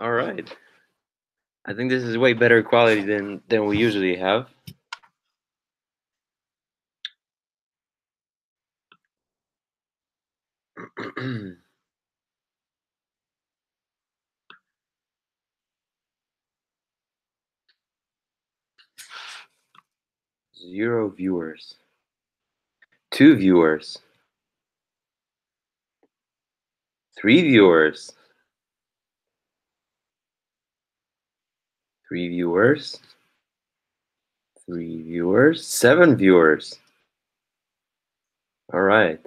All right. I think this is way better quality than we usually have. Zero viewers. 2 viewers. 3 viewers. 3 viewers. 3 viewers. 7 viewers. All right.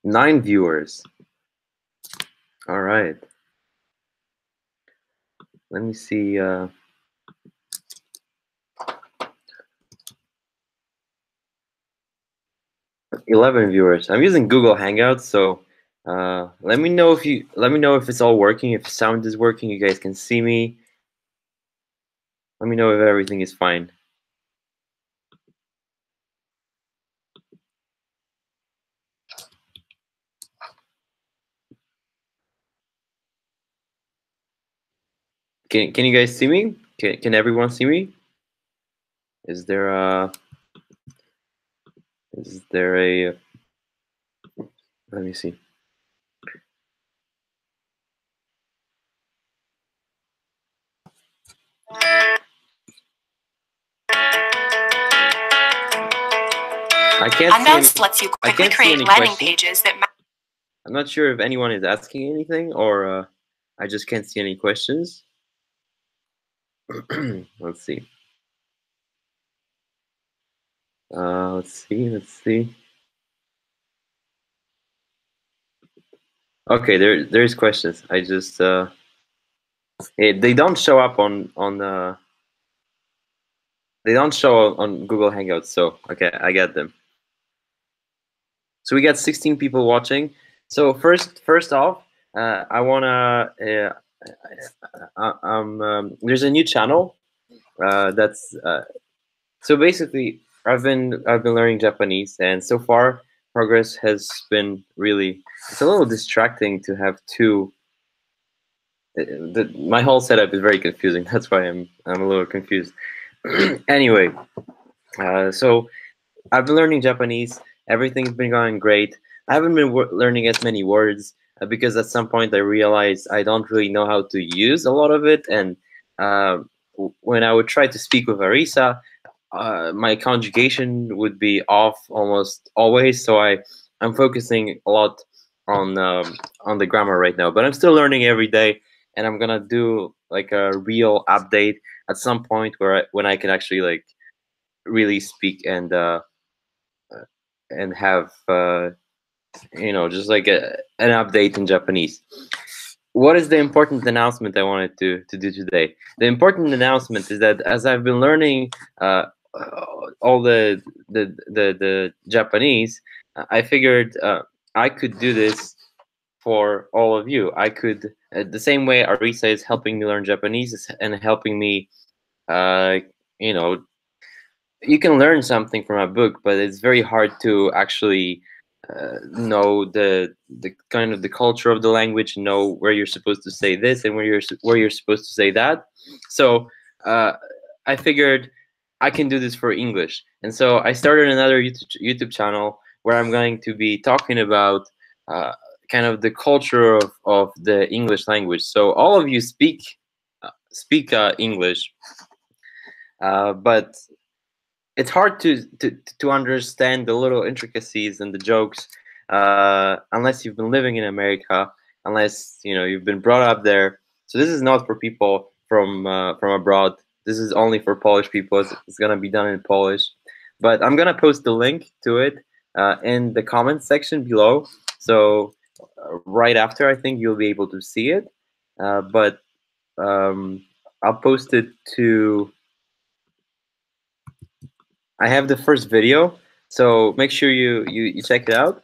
9 viewers. All right. Let me see. 11 viewers. I'm using Google Hangouts, so let me know if it's all working. If sound is working, you guys can see me. Let me know if everything is fine. Can you guys see me? Can everyone see me? Is there a let me see. I can't Unbounce lets you quickly create landing pages that I'm not sure if anyone is asking anything, or I just can't see any questions. Let's see. Let's see. Okay, there's questions. I just they don't show up on they don't show on Google Hangouts. So okay, I get them. So we got 16 people watching. So first off, I wanna there's a new channel that's so basically I've been learning Japanese, and so far progress has been really, it's a little distracting to have two. My whole setup is very confusing. That's why I'm a little confused. Anyway, so I've been learning Japanese. Everything's been going great. I haven't been learning as many words because at some point I realized I don't really know how to use a lot of it. And when I would try to speak with Arisa, my conjugation would be off almost always. So I'm focusing a lot on the grammar right now. But I'm still learning every day, and I'm gonna do like a real update at some point when I can actually like really speak and have just like an update in Japanese. What is the important announcement I wanted to do today? The important announcement is that as I've been learning all the Japanese, I figured I could do this for all of you. I could the same way Arisa is helping me learn Japanese and helping me, you know, you can learn something from a book, but it's very hard to actually know the kind of the culture of the language, know where you're supposed to say this and where you're supposed to say that. So I figured I can do this for English, and so I started another YouTube channel where I'm going to be talking about kind of the culture of the English language. So all of you speak English, but it's hard to understand the little intricacies and the jokes unless you've been living in America, unless you've been brought up there. So this is not for people from abroad. This is only for Polish people. It's gonna be done in Polish, but I'm gonna post the link to it in the comments section below. So right after, I think you'll be able to see it, but I'll post it to. I have the first video, so make sure you check it out.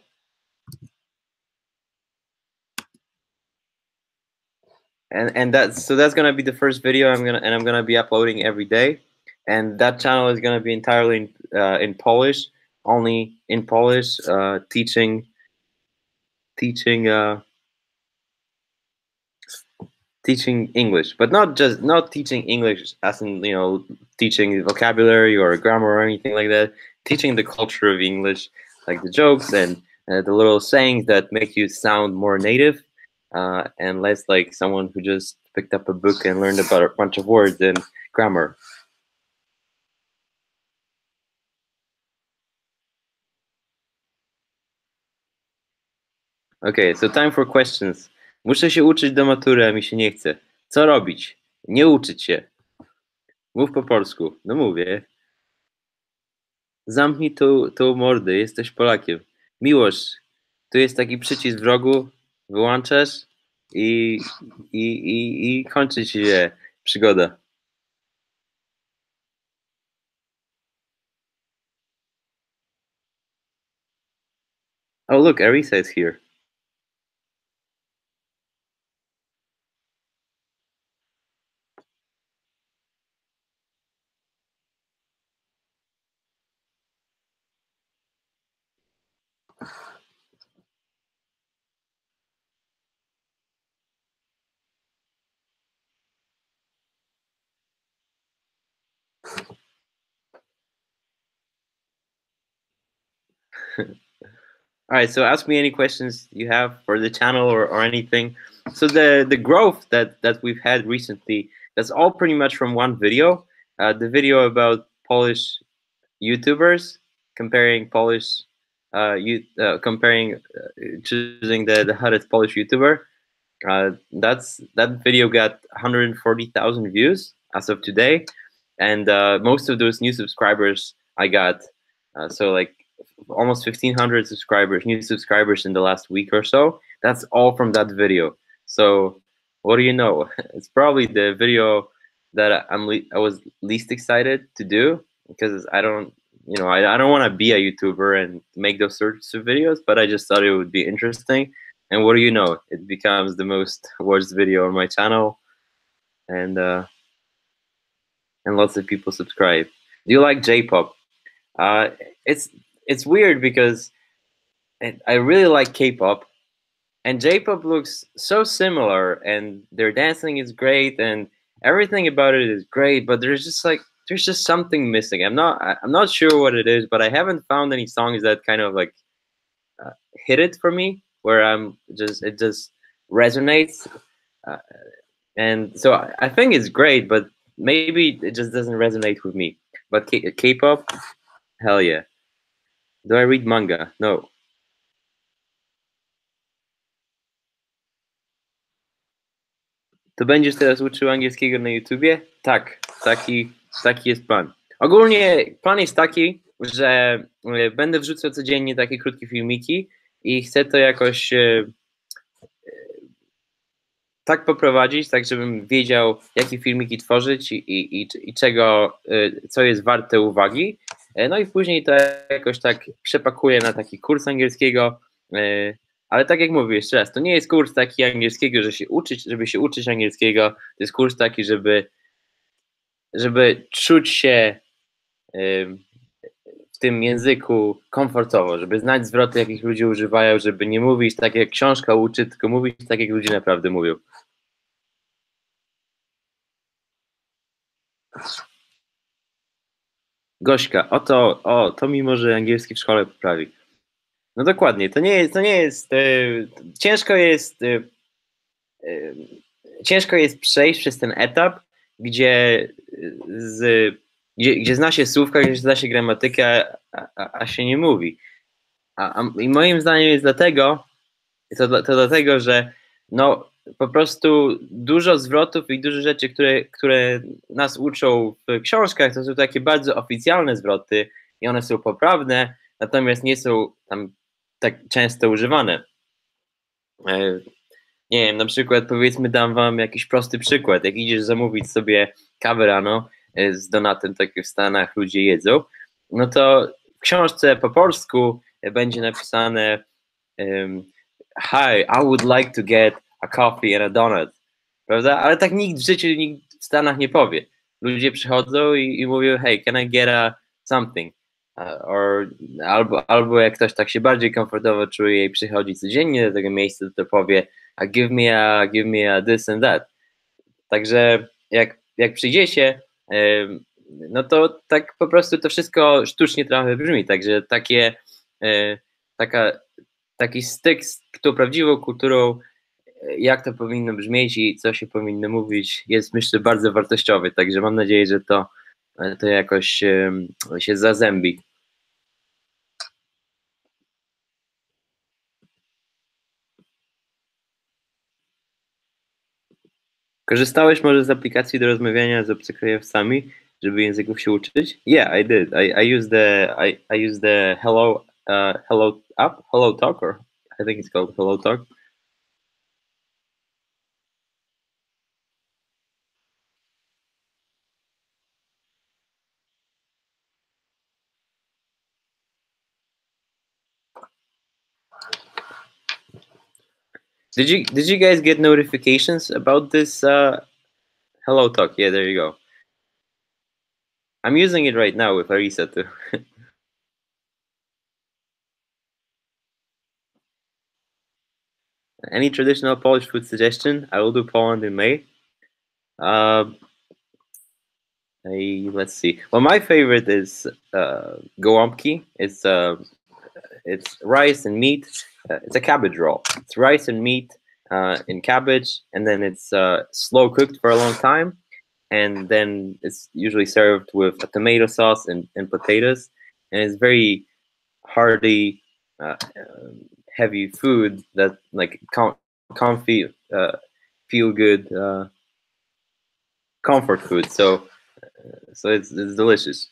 And that's gonna be the first video I'm gonna be uploading every day, and that channel is gonna be entirely in Polish, only in Polish, teaching teaching English, but not teaching English as in, you know, teaching vocabulary or grammar or anything like that. Teaching the culture of English, like the jokes and the little sayings that make you sound more native, and less like someone who just picked up a book and learned about a bunch of words and grammar. Okay, so time for questions. Muszę się uczyć do matury, a mi się nie chce. Co robić? Nie uczyć się. Mów po polsku. No mówię. Zamknij tą mordę, jesteś Polakiem. Miłość, tu jest taki przycisk w rogu, wyłączasz i kończy się przygoda. Oh look, Arisa is here. All right, so ask me any questions you have for the channel or anything. So the growth that we've had recently, that's all pretty much from one video. The video about Polish YouTubers comparing Polish, choosing the hottest Polish YouTuber. That video got 140,000 views as of today, and most of those new subscribers I got. So like almost 1,500 subscribers, new subscribers in the last week or so. That's all from that video. So what do you know? It's probably the video that I was least excited to do, because I don't, you know, I don't want to be a YouTuber and make those sorts of videos, but I just thought it would be interesting. And what do you know? It becomes the most watched video on my channel, and lots of people subscribe. Do you like J-pop? It's weird because I really like K-pop, and J-pop looks so similar, and their dancing is great, and everything about it is great. But there's just something missing. I'm not sure what it is, but I haven't found any songs that kind of like hit it for me, where it just resonates. And so I think it's great, but maybe it just doesn't resonate with me. But K-pop, hell yeah. Do I read manga? No. To będziesz teraz uczył angielskiego na YouTubie? Tak, taki jest plan. Ogólnie plan jest taki, że będę wrzucał codziennie takie krótkie filmiki i chcę to jakoś tak poprowadzić, tak żebym wiedział, jakie filmiki tworzyć i czego, co jest warte uwagi. No i później to jakoś tak przepakuję na taki kurs angielskiego, ale tak jak mówię, jeszcze raz, to nie jest kurs taki angielskiego, żeby się uczyć angielskiego, to jest kurs taki, żeby czuć się w tym języku komfortowo, żeby znać zwroty, jakich ludzie używają, żeby nie mówić tak, jak książka uczy, tylko mówić tak, jak ludzie naprawdę mówią. Gośka, to mi może angielski w szkole poprawi. No dokładnie, to nie jest ciężko jest przejść przez ten etap, gdzie zna się słówka, gdzie zna się gramatykę, a się nie mówi. I moim zdaniem jest dlatego, że no po prostu dużo zwrotów i dużo rzeczy, które nas uczą w książkach, to są takie bardzo oficjalne zwroty i one są poprawne, natomiast nie są tam tak często używane. Nie wiem, na przykład powiedzmy, dam wam jakiś prosty przykład. Jak idziesz zamówić sobie kawę rano z donatem, tak jak w Stanach ludzie jedzą, no to w książce po polsku będzie napisane hi, I would like to get a coffee and a donut, prawda? Ale tak nikt w życiu, nikt w Stanach nie powie. Ludzie przychodzą i mówią, hey, can I get a something? Albo jak ktoś tak się bardziej komfortowo czuje i przychodzi codziennie do tego miejsca, to powie give me a this and that. Także jak przyjdziecie, no to tak po prostu to wszystko sztucznie trochę brzmi, także taki styk z tą prawdziwą kulturą, jak to powinno brzmieć i co się powinno mówić, jest myślę bardzo wartościowy, także mam nadzieję, że to jakoś się zazębi. Korzystałeś może z aplikacji do rozmawiania z obcokrajowcami, żeby języków się uczyć? Yeah, I did. I used the Hello app, Hello Talk, or I think it's called Hello Talk. Did you guys get notifications about this Hello Talk? Yeah, there you go. I'm using it right now with Arisa too. Any traditional Polish food suggestion? I will do Poland in May. Let's see. Well, my favorite is gołąbki. It's rice and meat. It's a cabbage roll. It's rice and meat and cabbage, and then it's slow cooked for a long time, and then it's usually served with a tomato sauce and potatoes, and it's very hearty, heavy food that like comfy, feel good, comfort food. So it's delicious.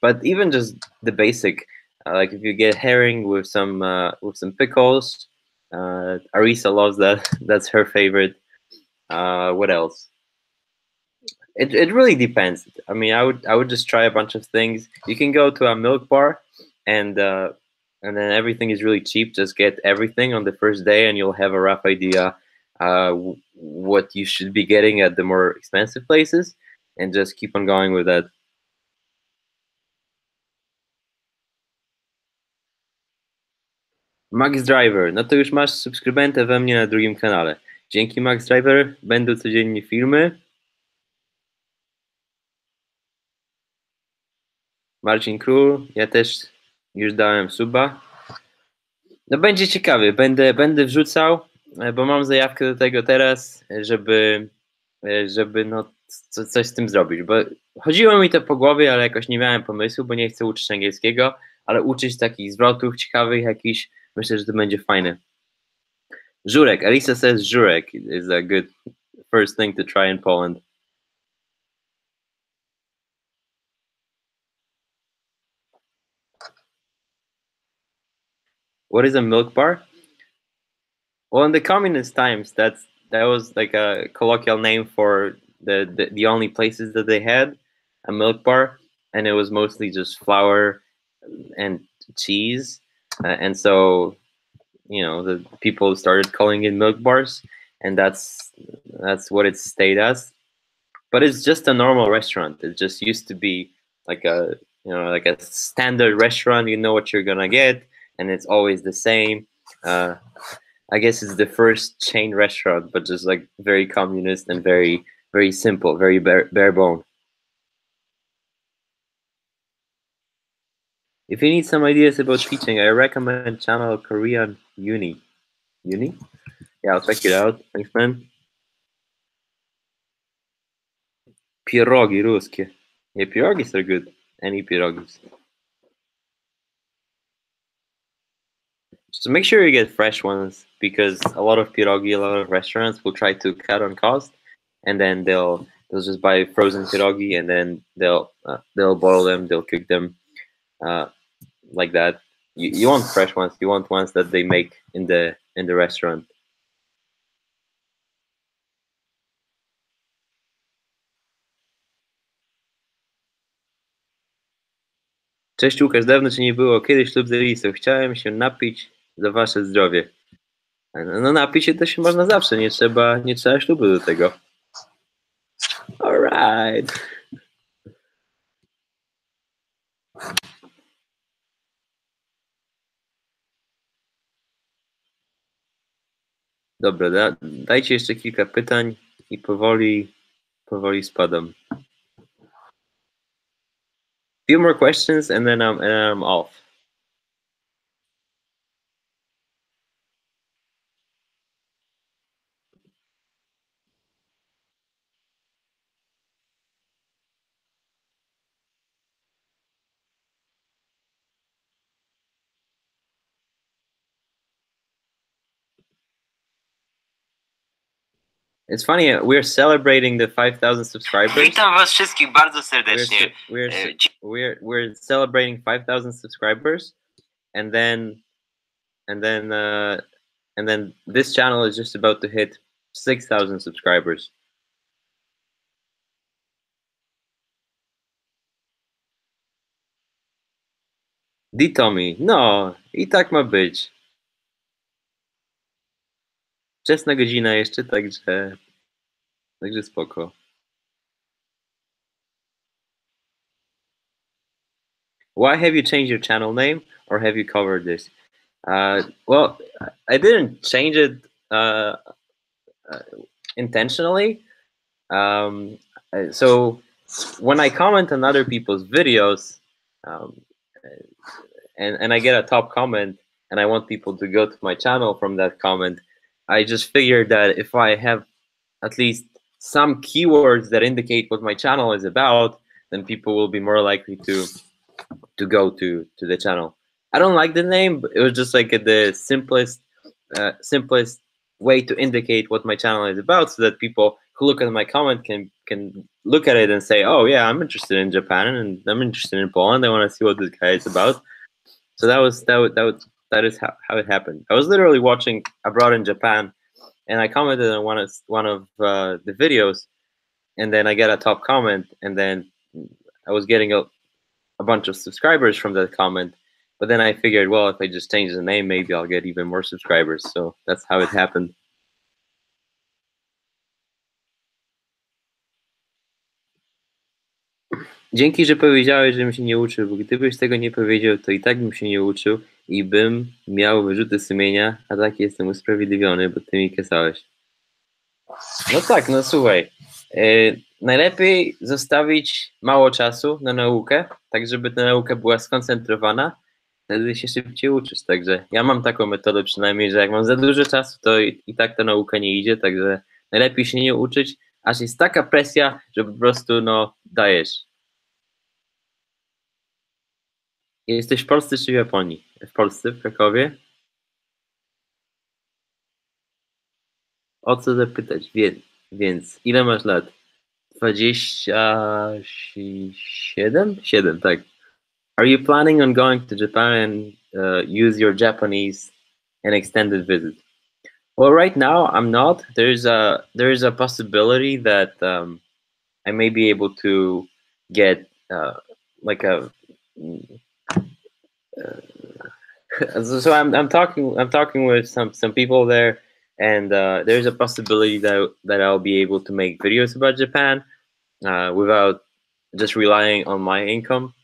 But even just the basic, like if you get herring with some pickles, Arisa loves that. That's her favorite. What else? It really depends. I mean, I would just try a bunch of things. You can go to a milk bar, and then everything is really cheap. Just get everything on the first day, and you'll have a rough idea what you should be getting at the more expensive places, and just keep on going with that. Max Driver, no to już masz subskrybentę we mnie na drugim kanale. Dzięki Max Driver, będą codziennie filmy. Marcin Król, ja też już dałem suba. No będzie ciekawy, będę wrzucał, bo mam zajawkę do tego teraz, żeby no coś z tym zrobić, bo chodziło mi to po głowie, ale jakoś nie miałem pomysłu, bo nie chcę uczyć angielskiego, ale uczyć takich zwrotów ciekawych jakichś, myślę, że to będzie fajne. Żurek, Elisa says żurek is a good first thing to try in Poland. What is a milk bar? Well, in the communist times, that was like a colloquial name for the only places that they had a milk bar, and it was mostly just flour and cheese, and so the people started calling it milk bars, and that's what it stayed as. But it's just a normal restaurant. It just used to be like a like a standard restaurant. You know what you're gonna get, and it's always the same. I guess it's the first chain restaurant, but just like very communist and very, very simple, very bare bone. If you need some ideas about teaching, I recommend channel Korean Uni. Uni? Yeah, I'll check it out. Thanks, man. Pierogi ruskie. Yeah, pierogis are good. Any pierogis. Just make sure you get fresh ones, because a lot of restaurants will try to cut on cost, and then they'll just buy frozen pierogi, and then they'll boil them, they'll cook them like that. You want fresh ones. You want ones that they make in the restaurant. Cześć Łukasz, dawno cię nie było. Kiedyś ślub z Elisą. Chciałem się napić za wasze zdrowie. No napić się to się można zawsze, nie trzeba ślubu do tego. Alright. Dobra, dajcie jeszcze kilka pytań i powoli Powoli spadam. Few more questions and then I'm off. It's funny, we're celebrating the 5,000 subscribers. Witam was wszystkich bardzo serdecznie. We're celebrating 5,000 subscribers, and then this channel is just about to hit 6,000 subscribers. Tommy, no, i tak ma być. Wczesna godzina jeszcze, także spoko. Why have you changed your channel name, or have you covered this? Well, I didn't change it intentionally. So when I comment on other people's videos, and I get a top comment, and I want people to go to my channel from that comment, I just figured that if I have at least some keywords that indicate what my channel is about, then people will be more likely to go to the channel. I don't like the name, but it was just like the simplest way to indicate what my channel is about, so that people who look at my comment can look at it and say, oh yeah, I'm interested in Japan and I'm interested in Poland. I want to see what this guy is about. So that is how it happened. I was literally watching Abroad in Japan, and I commented on one of the videos, and then I get a top comment, and then I was getting a bunch of subscribers from that comment. But then I figured, well, if I just change the name, maybe I'll get even more subscribers. So that's how it happened. Dzięki, że powiedziałeś, żebym się nie uczył, bo gdybyś tego nie powiedział, to i tak bym się nie uczył i bym miał wyrzuty sumienia, a tak jestem usprawiedliwiony, bo ty mi kazałeś. No tak, no słuchaj, najlepiej zostawić mało czasu na naukę, tak żeby ta nauka była skoncentrowana, wtedy się szybciej uczysz. Także ja mam taką metodę przynajmniej, że jak mam za dużo czasu, to i tak ta nauka nie idzie, także najlepiej się nie uczyć, aż jest taka presja, że po prostu no dajesz. Jesteś w Polsce czy w Japonii? W Polsce, w Krakowie? O co zapytać? Więc ile masz lat? 27? 7, tak. Are you planning on going to Japan and use your Japanese in extended visit? Well, right now I'm not. There is a possibility that I may be able to get like a. So I'm talking with some people there, and there's a possibility that I'll be able to make videos about Japan without just relying on my income.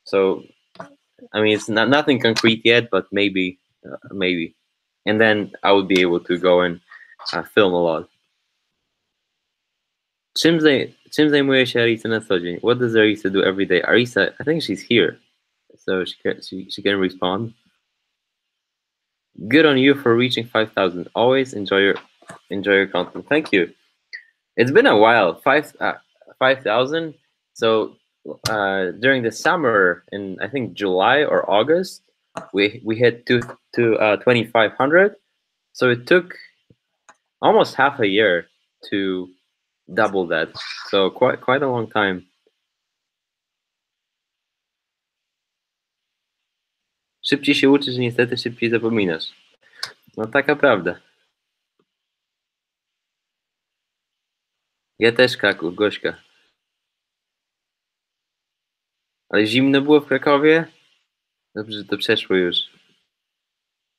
So I mean, it's nothing concrete yet, but maybe, and then I would be able to go and film a lot. Czym zajmuje się Arisa na co dzień? What does Arisa do every day? Arisa, I think she's here, so she can respond. Good on you for reaching 5,000. Always enjoy your content. Thank you. It's been a while. 5,000. So during the summer, in I think July or August, we hit to 2,500. So it took almost half a year to double that. So quite a long time. Szybciej się uczysz, niestety szybciej zapominasz. No taka prawda. Ja też, Kraków, Gośka. Ale zimno było w Krakowie? Dobrze, że to przeszło już.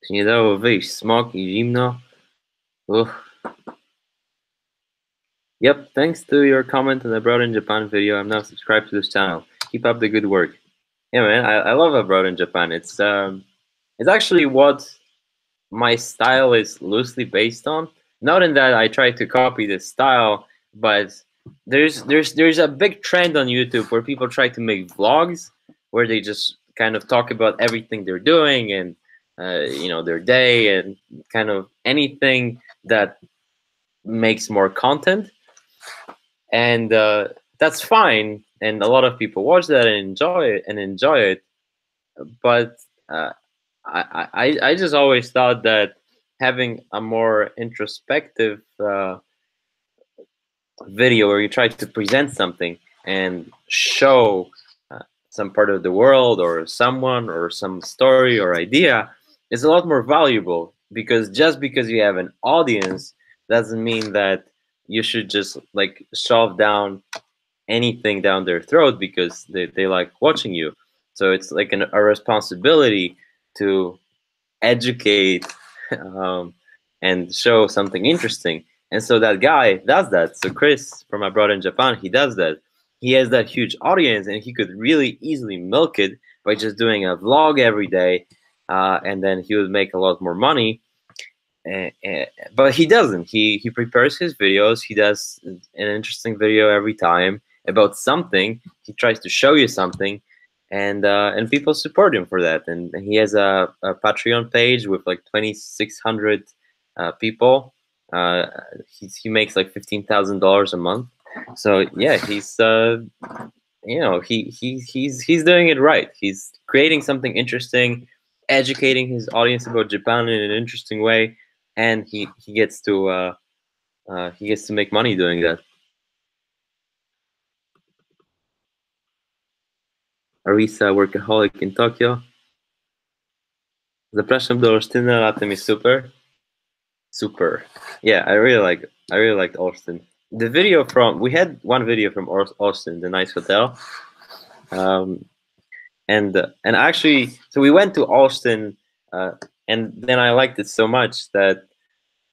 Się nie dało wyjść. Smog i zimno. Uff. Yep, thanks to your comment on the Abroad in Japan video, I'm now subscribed to this channel. Keep up the good work. Yeah, man, I love Abroad in Japan. It's actually what my style is loosely based on. Not in that I try to copy this style, but there's a big trend on YouTube where people try to make vlogs where they just kind of talk about everything they're doing and their day and kind of anything that makes more content, and that's fine, and a lot of people watch that and enjoy it. But I just always thought that having a more introspective video where you try to present something and show some part of the world or someone or some story or idea is a lot more valuable, because just because you have an audience doesn't mean that you should just like shove down anything down their throat because they like watching you. So it's like a responsibility to educate and show something interesting. And so that guy does that. So Chris from abroad in Japan, he does that. He has that huge audience, and he could really easily milk it by just doing a vlog every day, and then he would make a lot more money. But he doesn't. He prepares his videos. He does an interesting video every time about something. He tries to show you something, and people support him for that. And he has a Patreon page with like 2,600 people. He makes like $15,000 a month. So yeah, he's he's doing it right. He's creating something interesting, educating his audience about Japan in an interesting way, and he gets to make money doing that. Arisa, workaholic in Tokyo. Zapraszam do Olsztyna, latem jest super. Super. Yeah, I really liked Austin. The video we had one video from Austin, the nice hotel, and actually, so we went to Austin, and then I liked it so much that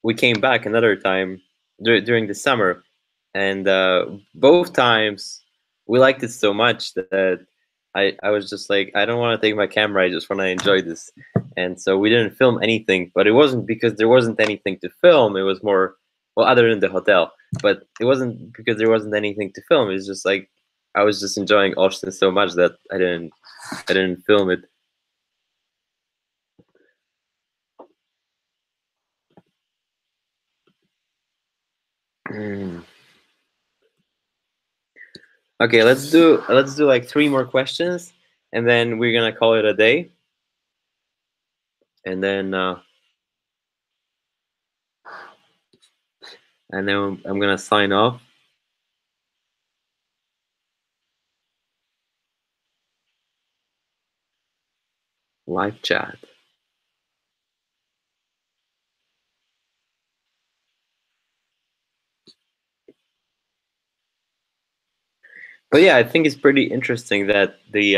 we came back another time during the summer, and both times we liked it so much that I was just like, I don't want to take my camera, I just want to enjoy this. And so we didn't film anything, but it wasn't because there wasn't anything to film. It was more, well, other than the hotel, but it wasn't because there wasn't anything to film. It was just like I was just enjoying Austin so much that I didn't film it. Okay, let's do like 3 more questions, and then we're gonna call it a day. And then I'm gonna sign off. Live chat. But yeah, I think it's pretty interesting that the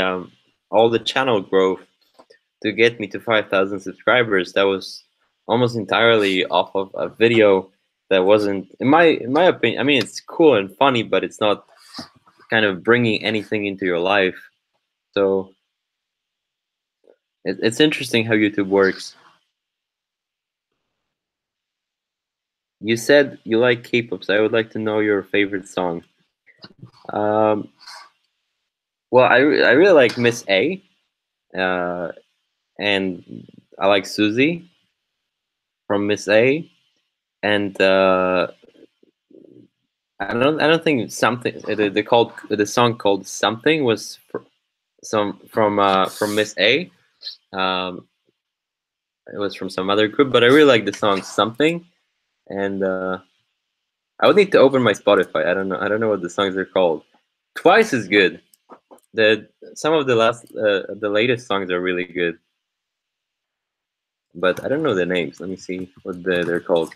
all the channel growth to get me to 5,000 subscribers, that was almost entirely off of a video that wasn't, in my opinion, I mean, it's cool and funny, but it's not kind of bringing anything into your life. So it's interesting how YouTube works. You said you like K-pop, so I would like to know your favorite song. Well, I really like Miss A, and I like Susie from Miss A, and I don't think something the song called Something was from Miss A. It was from some other group, but I really like the song Something, and I would need to open my Spotify. I don't know what the songs are called. Twice is good. Some of the latest songs are really good, but I don't know the names. Let me see what they're called.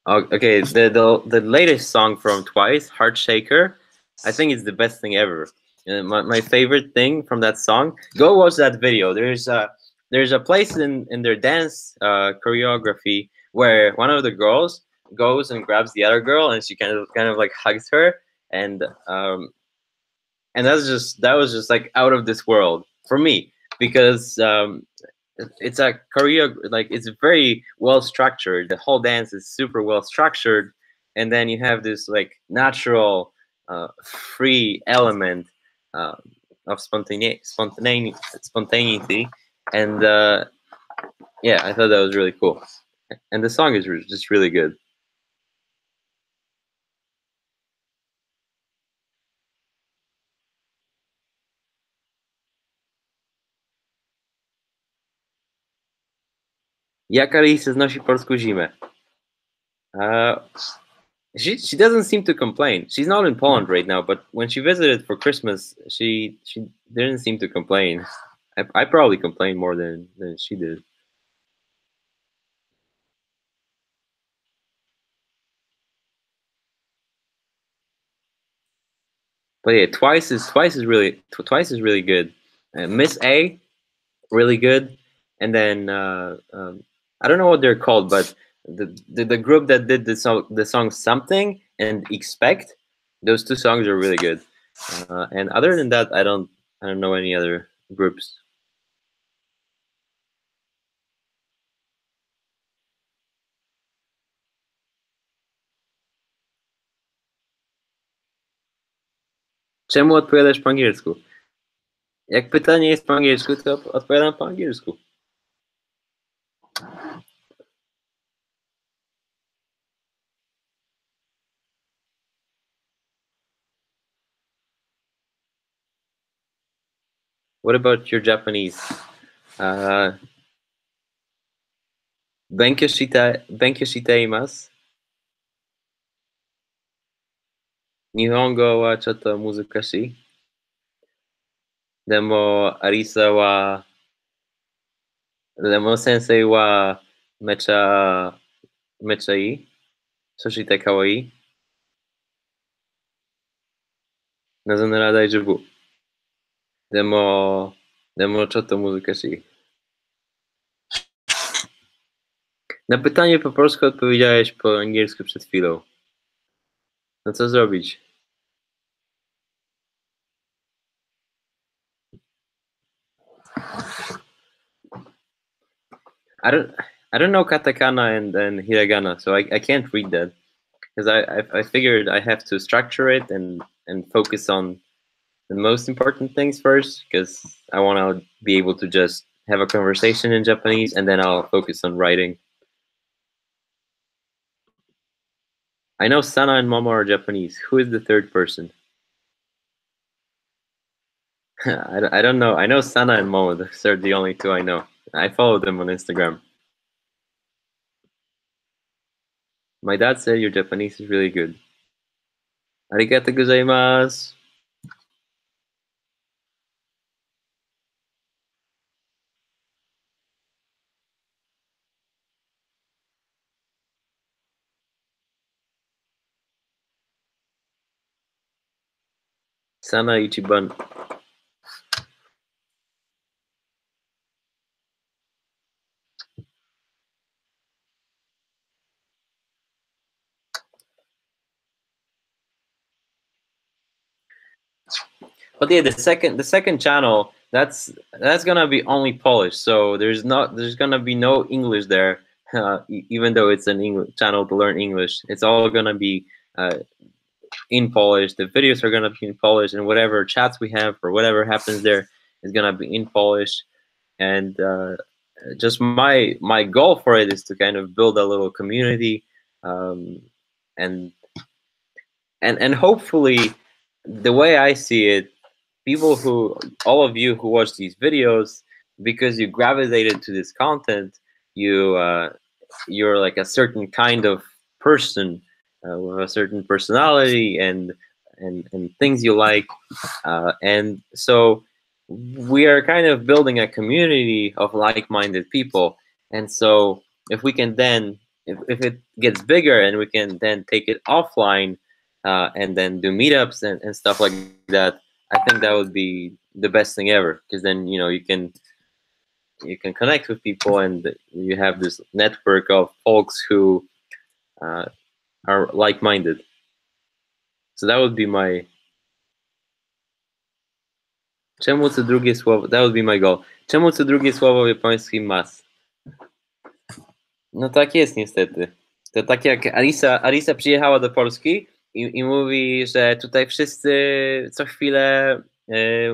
Oh, okay, the latest song from Twice, Heart Shaker, I think it's the best thing ever. My favorite thing from that song. Go watch that video. There's a place in their dance choreography where one of the girls goes and grabs the other girl, and she kind of like hugs her, and that was just like out of this world for me. because it's a choreo, like it's very well structured. The whole dance is super well structured, and then you have this like natural, free element uh, of spontaneity, and yeah, I thought that was really cool, and the song is just really good. Jak Alice znosi polską zimę? Uh, she doesn't seem to complain. She's not in Poland right now, but when she visited for Christmas, she didn't seem to complain. I probably complained more than she did. But yeah, twice is really good. Miss A, really good, and then I don't know what they're called, but the group that did the song Something and Expect, those two songs are really good. And other than that, I don't know any other groups. Czemu odpowiadasz po angielsku? Jak pytanie jest po angielsku, to odpowiadam po angielsku. What about your Japanese? Benkyo shiteimasu. Nihongo wa chotto muzukashii. Demo Arisa wa Demo sensei wa mecha mecha ii. Soshite kawaii. Nazo nara daijoubu. Demo chotto muzukashii. Na pytanie po polsku odpowiedziałeś po angielsku przed chwilą. No co zrobić? I don't know katakana and hiragana, so I can't read that because I figured I have to structure it and focus on the most important things first, because I want to be able to just have a conversation in Japanese, and then I'll focus on writing. I know Sana and Momo are Japanese. Who is the third person? I don't know. I know Sana and Momo. Those are the only two I know. I follow them on Instagram. My dad said your Japanese is really good. Arigatou gozaimasu. Sana ichiban. But yeah, the second channel, that's gonna be only Polish. So there's gonna be no English there, even though it's an English channel to learn English. It's all gonna be in Polish. The videos are gonna be in Polish, and whatever chats we have or whatever happens there is gonna be in Polish. And just my goal for it is to kind of build a little community, and hopefully, the way I see it, all of you who watch these videos, because you gravitated to this content, you're like a certain kind of person with a certain personality and things you like, and so we are kind of building a community of like-minded people. And so if we can then, if it gets bigger and we can then take it offline, and then do meetups and stuff like that, I think that would be the best thing ever, because then you can connect with people, and you have this network of folks who are like-minded. So that would be my. Czemu co drugie słowo, that would be my goal. Czemu co drugie słowo w japońskim mas? No tak jest niestety. To tak jak Alisa przyjechała do Polski i mówi, że tutaj wszyscy co chwilę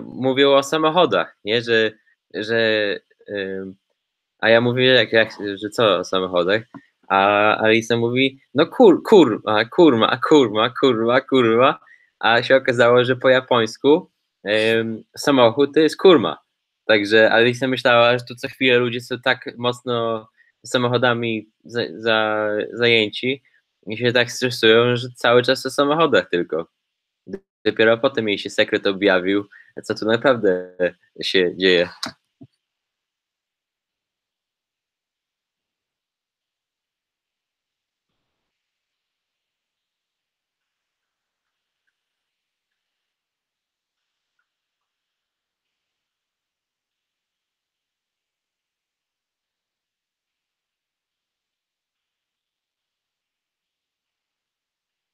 mówią o samochodach, nie? Że a ja mówię, że co o samochodach? A Alisa mówi, no kurwa, a się okazało, że po japońsku samochód to jest kurma. Także Alisa myślała, że tu co chwilę ludzie są tak mocno samochodami zajęci i się tak stresują, że cały czas o samochodach tylko. Dopiero potem jej się sekret objawił, co tu naprawdę się dzieje.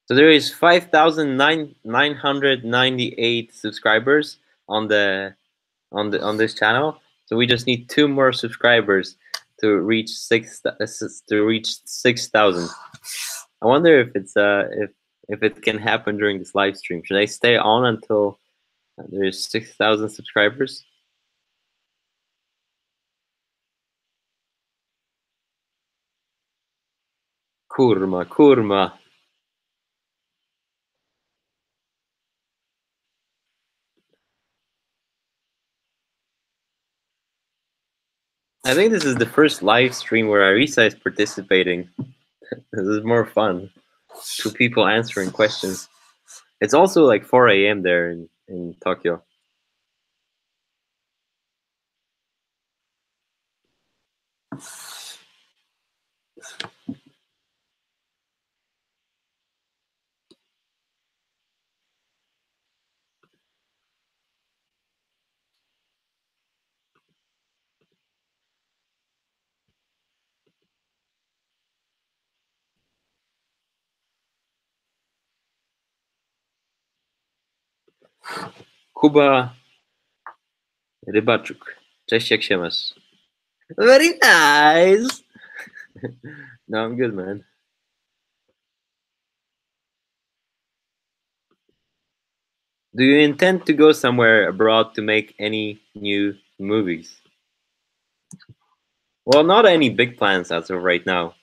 So there is 5,998 subscribers on this channel. So we just need 2 more subscribers to reach 6,000. I wonder if it's if it can happen during this live stream. Should I stay on until there's 6,000 subscribers? Kurma. I think this is the first live stream where Arisa is participating. This is more fun. 2 people answering questions. It's also like 4 a.m. there in Tokyo. Kuba Rybaczuk. Cześć, jak się masz? Very nice! No, I'm good, man. Do you intend to go somewhere abroad to make any new movies? Well, not any big plans as of right now.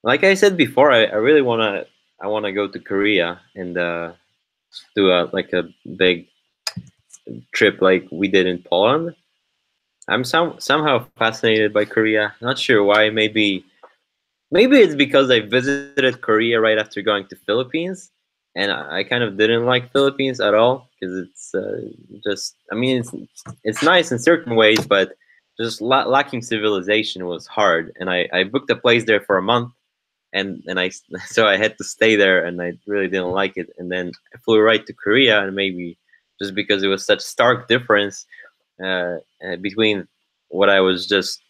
Like I said before, I really wanna go to Korea and do a big trip like we did in Poland. I'm somehow fascinated by Korea. Not sure why. Maybe it's because I visited Korea right after going to Philippines, and I kind of didn't like Philippines at all because it's just. I mean, it's nice in certain ways, but just lacking civilization was hard. And I booked a place there for a month, and so I had to stay there, and I really didn't like it. And then I flew right to Korea, and maybe just because it was such stark difference between what I was just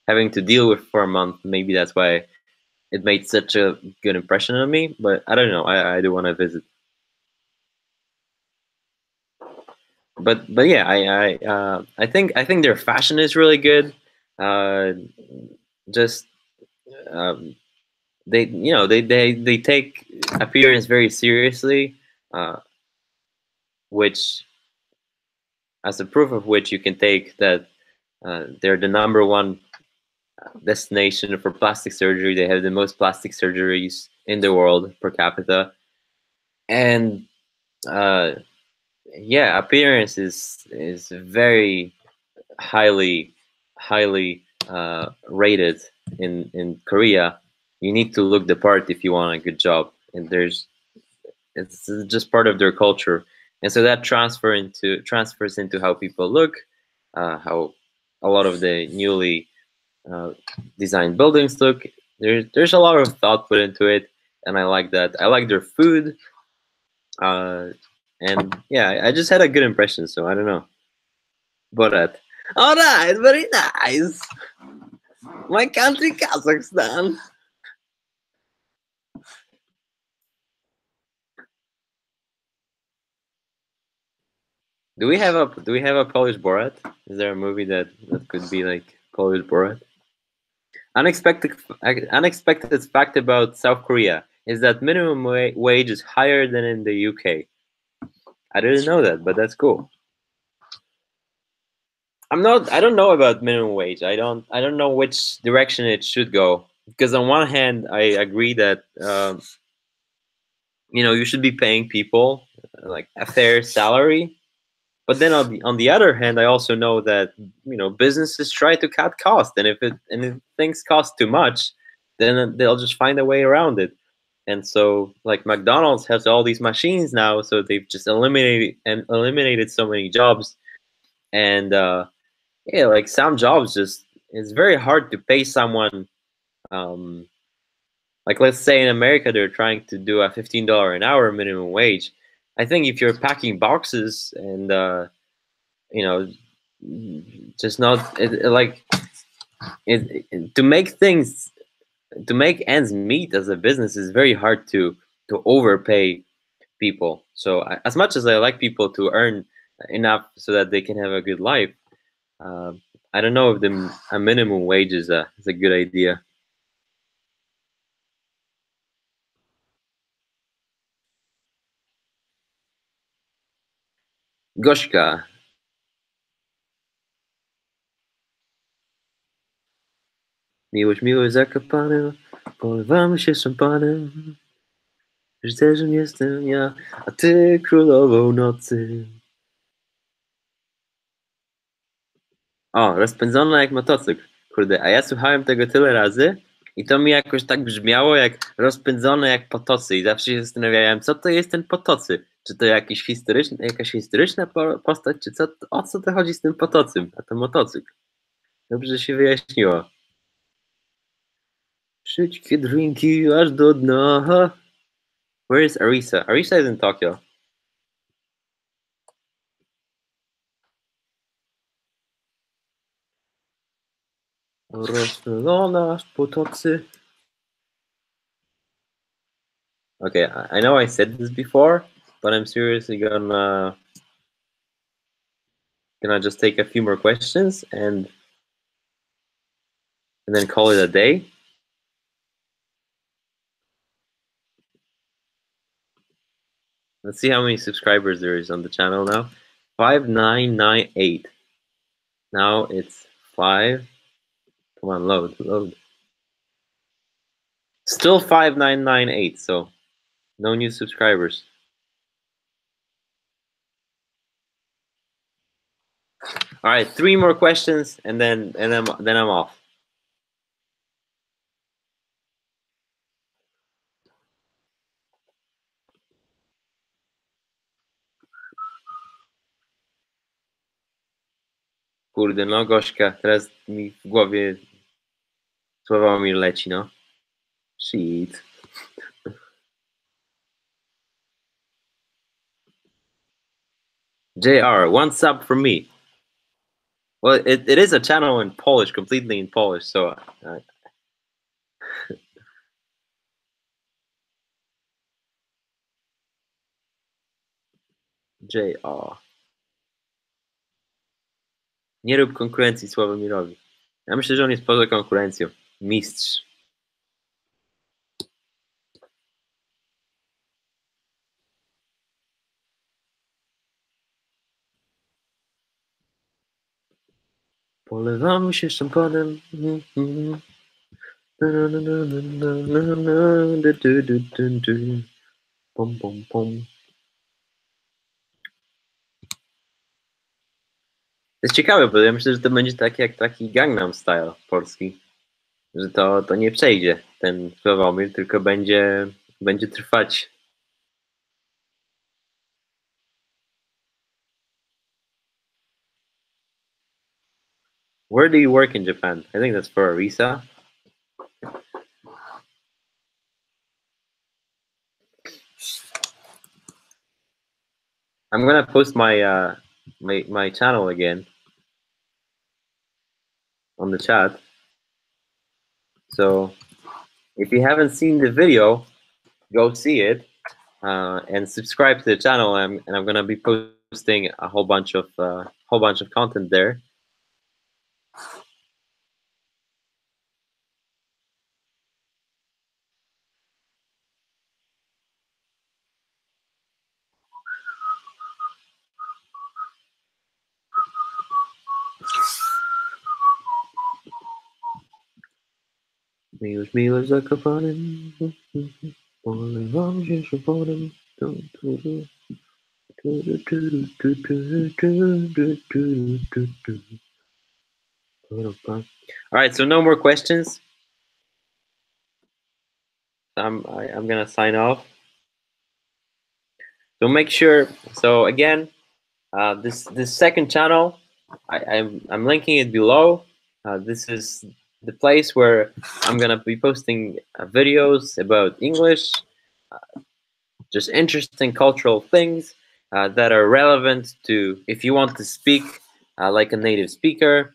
having to deal with for a month, maybe that's why it made such a good impression on me. But I don't know. I do want to visit. But yeah, I think their fashion is really good. Just they take appearance very seriously, which, as a proof of which, you can take that they're the #1 destination for plastic surgery. They have the most plastic surgeries in the world per capita, and yeah, appearance is very highly rated in Korea. You need to look the part if you want a good job, and it's just part of their culture, and so that transfers into how people look, how a lot of the newly designed buildings look. There's a lot of thought put into it, and I like that. I like their food, and yeah, I just had a good impression. So I don't know, but all right, very nice. My country, Kazakhstan. Do we have a Polish Borat? Is there a movie that could be like Polish Borat? Unexpected fact about South Korea is that minimum wage is higher than in the UK. I didn't know that, but that's cool. I don't know about minimum wage. I don't know which direction it should go, because on one hand I agree that you should be paying people like a fair salary. But then on the other hand, I also know that businesses try to cut costs, and if things cost too much, then they'll just find a way around it. And so, like McDonald's has all these machines now, so they've just eliminated so many jobs, and yeah, like some jobs it's very hard to pay someone. Like let's say in America they're trying to do a $15 an hour minimum wage. I think if you're packing boxes and you know just not to make ends meet as a business is very hard to overpay people. So as much as I like people to earn enough so that they can have a good life, I don't know if a minimum wage is a good idea. Gośka. Miłość zakopana, polewamy się szampanem. Rycerzem jestem ja, a ty królową nocy. O, rozpędzona jak motocykl. Kurde, a ja słuchałem tego tyle razy i to mi jakoś tak brzmiało jak rozpędzone jak potocy i zawsze się zastanawiałem, co to jest ten potocy. Czy to jakaś historyczna postać, czy o co to chodzi z tym potocym, a to motocykl. Dobrze się wyjaśniło. Wszystkie drinki aż do dna. Where is Arisa? Arisa is in Tokyo. Rozpędzona aż potocy. Okay, I know I said this before, but I'm seriously gonna just take a few more questions and then call it a day. Let's see how many subscribers there is on the channel now. 5998. Now it's 5. Come on, load. Still 5998, so no new subscribers. All right, 3 more questions and then I'm off. Kurde, no Gośka, teraz mi w głowie Sławomir leci, no. Shit. JR, 1 sub for me. Well, it is a channel in Polish, completely in Polish, so JR. Nie rób konkurencji Sławomirowi. Ja myślę, że on jest poza konkurencją. Mistrz. Polewamy się szampanem. Pom, pom, pom. To jest ciekawe, bo ja myślę, że to będzie tak jak taki Gangnam Style polski. Że to nie przejdzie ten Sławomir, tylko będzie trwać. Where do you work in Japan? I think that's for Arisa. I'm gonna post my my channel again on the chat. So if you haven't seen the video, go see it and subscribe to the channel. And I'm gonna be posting posting a whole bunch of content there. Miłość zakopanym, polewam się szoporem. All right, so no more questions. I'm gonna sign off. So make sure. So again, this second channel, I'm linking it below. This is the place where I'm gonna be posting videos about English, just interesting cultural things that are relevant to if you want to speak like a native speaker.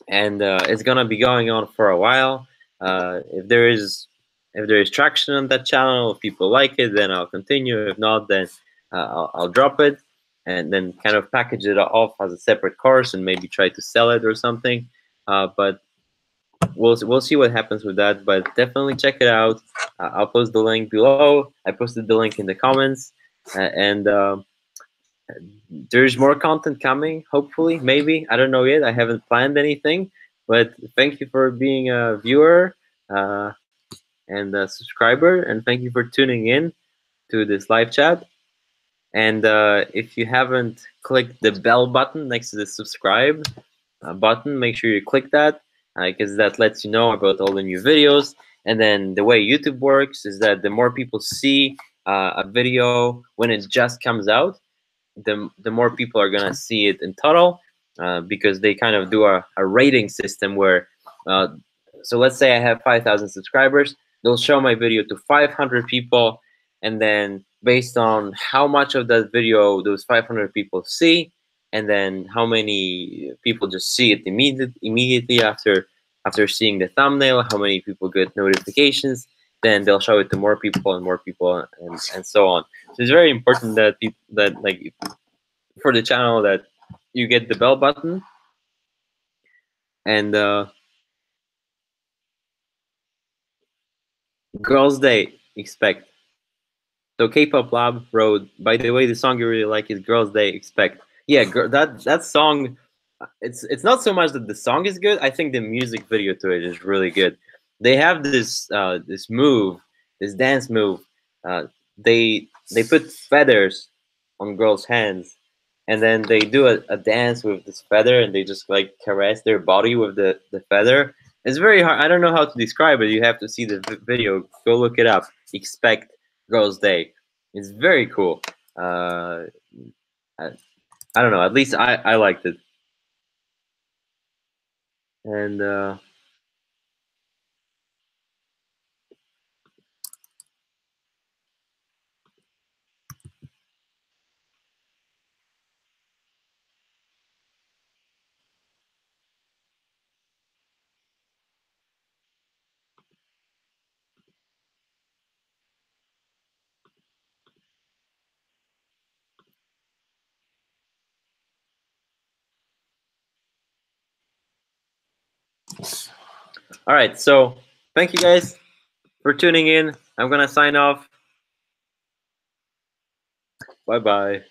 And it's gonna be going on for a while. If there is traction on that channel, if people like it, then I'll continue. If not, then I'll drop it and then kind of package it off as a separate course and maybe try to sell it or something. But we'll see what happens with that. But definitely check it out. I'll post the link below. I posted the link in the comments, and there's more content coming. Hopefully, maybe, I don't know yet. I haven't planned anything. But thank you for being a viewer and a subscriber, and thank you for tuning in to this live chat. And if you haven't clicked the bell button next to the subscribe button, make sure you click that, because that lets you know about all the new videos. And then the way YouTube works is that the more people see a video when it just comes out, the more people are gonna see it in total, because they kind of do a rating system where, so let's say I have 5,000 subscribers, they'll show my video to 500 people, and then based on how much of that video those 500 people see, and then how many people just see it immediately after seeing the thumbnail, how many people get notifications, then they'll show it to more people and more people, and so on. So it's very important that like for the channel that you get the bell button. And Girls' Day, expect. So K-pop Lab wrote, by the way, the song you really like is Girls' Day, expect. Yeah, that song, it's not so much that the song is good, I think the music video to it is really good. They have this this move, this dance move. They put feathers on girls' hands, and then they do a dance with this feather, and they just like caress their body with the feather. It's very hard. I don't know how to describe it. You have to see the video. Go look it up. Expect Girls' Day. It's very cool. I don't know. At least I liked it. And all right. So thank you guys for tuning in. I'm gonna sign off. Bye bye.